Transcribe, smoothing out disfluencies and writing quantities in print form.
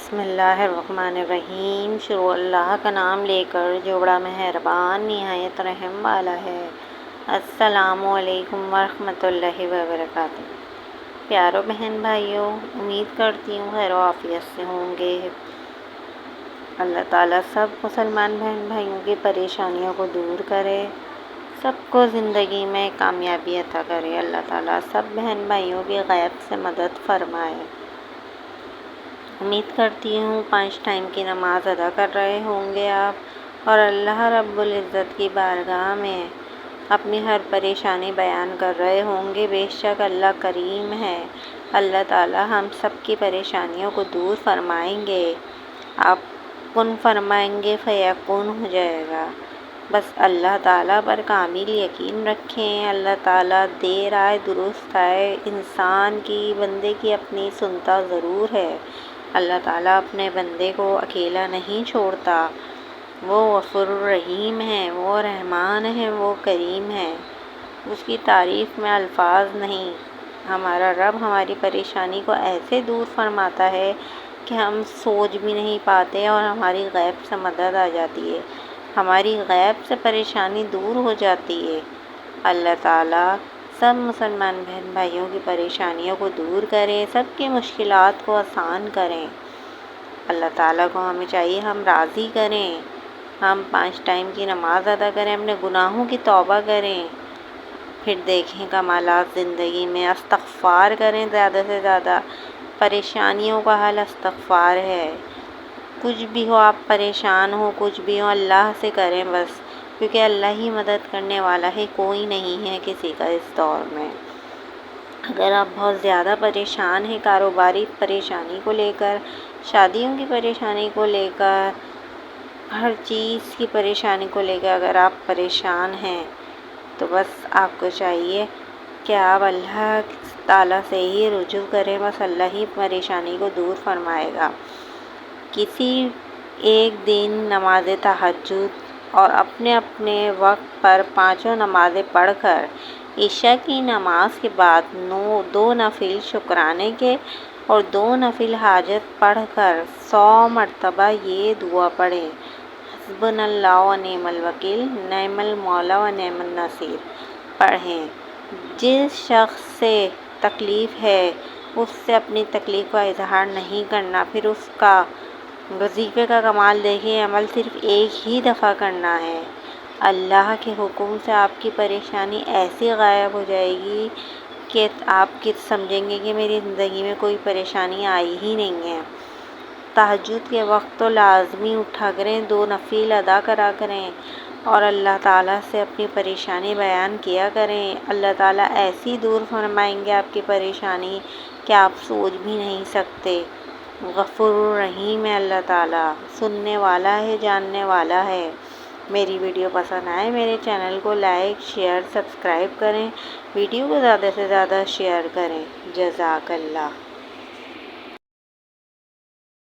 بسم اللہ الرحمن الرحیم۔ شروع اللہ کا نام لے کر جو بڑا مہربان نہایت رحم والا ہے۔ السلام علیکم ورحمۃ اللہ وبرکاتہ۔ پیارو بہن بھائیوں، امید کرتی ہوں خیر و عافیت سے ہوں گے۔ اللہ تعالیٰ سب مسلمان بہن بھائیوں کی پریشانیوں کو دور کرے، سب کو زندگی میں کامیابی عطا کرے۔ اللہ تعالیٰ سب بہن بھائیوں کی غیب سے مدد فرمائے۔ امید کرتی ہوں 5 ٹائم کی نماز ادا کر رہے ہوں گے آپ، اور اللہ رب العزت کی بارگاہ میں اپنی ہر پریشانی بیان کر رہے ہوں گے۔ بے شک اللہ کریم ہے، اللہ تعالیٰ ہم سب کی پریشانیوں کو دور فرمائیں گے۔ آپ کن فرمائیں گے فیکون ہو جائے گا۔ بس اللہ تعالیٰ پر کامل یقین رکھیں۔ اللہ تعالیٰ دیر آئے درست آئے، انسان کی بندے کی اپنی سنتا ضرور ہے۔ اللہ تعالیٰ اپنے بندے کو اکیلا نہیں چھوڑتا۔ وہ غفور الرحیم ہے، وہ رحمان ہے، وہ کریم ہے۔ اس کی تعریف میں الفاظ نہیں۔ ہمارا رب ہماری پریشانی کو ایسے دور فرماتا ہے کہ ہم سوچ بھی نہیں پاتے، اور ہماری غیب سے مدد آ جاتی ہے، ہماری غیب سے پریشانی دور ہو جاتی ہے۔ اللہ تعالیٰ سب مسلمان بہن بھائیوں کی پریشانیوں کو دور کریں، سب کی مشکلات کو آسان کریں۔ اللہ تعالیٰ کو ہمیں چاہیے ہم راضی کریں، ہم 5 ٹائم کی نماز ادا کریں، اپنے گناہوں کی توبہ کریں، پھر دیکھیں کمالات زندگی میں۔ استغفار کریں زیادہ سے زیادہ، پریشانیوں کا حل استغفار ہے۔ کچھ بھی ہو، آپ پریشان ہو، کچھ بھی ہو، اللہ سے کریں بس، کیونکہ اللہ ہی مدد کرنے والا ہے، کوئی نہیں ہے کسی کا اس دور میں۔ اگر آپ بہت زیادہ پریشان ہیں کاروباری پریشانی کو لے کر، شادیوں کی پریشانی کو لے کر، ہر چیز کی پریشانی کو لے کر اگر آپ پریشان ہیں تو بس آپ کو چاہیے کہ آپ اللہ تعالیٰ سے ہی رجوع کریں، بس اللہ ہی پریشانی کو دور فرمائے گا۔ کسی ایک دن نماز تہجد اور اپنے اپنے وقت پر 5 نمازیں پڑھ کر عشاء کی نماز کے بعد 2 نفل شکرانے کے اور 2 نفل حاجت پڑھ کر 100 مرتبہ یہ دعا پڑھیں: حسبنا اللہ و نعم الوکیل، نعم المولا و نعم النصیر پڑھیں۔ جس شخص سے تکلیف ہے اس سے اپنی تکلیف کا اظہار نہیں کرنا، پھر اس کا وظیفے کا کمال دیکھیں، عمل صرف ایک ہی دفعہ کرنا ہے۔ اللہ کے حکم سے آپ کی پریشانی ایسی غائب ہو جائے گی کہ آپ سمجھیں گے کہ میری زندگی میں کوئی پریشانی آئی ہی نہیں ہے۔ تہجد کے وقت تو لازمی اٹھا کریں، 2 نفل ادا کرا کریں، اور اللہ تعالیٰ سے اپنی پریشانی بیان کیا کریں۔ اللہ تعالیٰ ایسی دور فرمائیں گے آپ کی پریشانی کہ آپ سوچ بھی نہیں سکتے۔ غفور الرحیم ہے اللہ تعالیٰ، سننے والا ہے، جاننے والا ہے۔ میری ویڈیو پسند آئے میرے چینل کو لائک، شیئر، سبسکرائب کریں، ویڈیو کو زیادہ سے زیادہ شیئر کریں۔ جزاک اللہ۔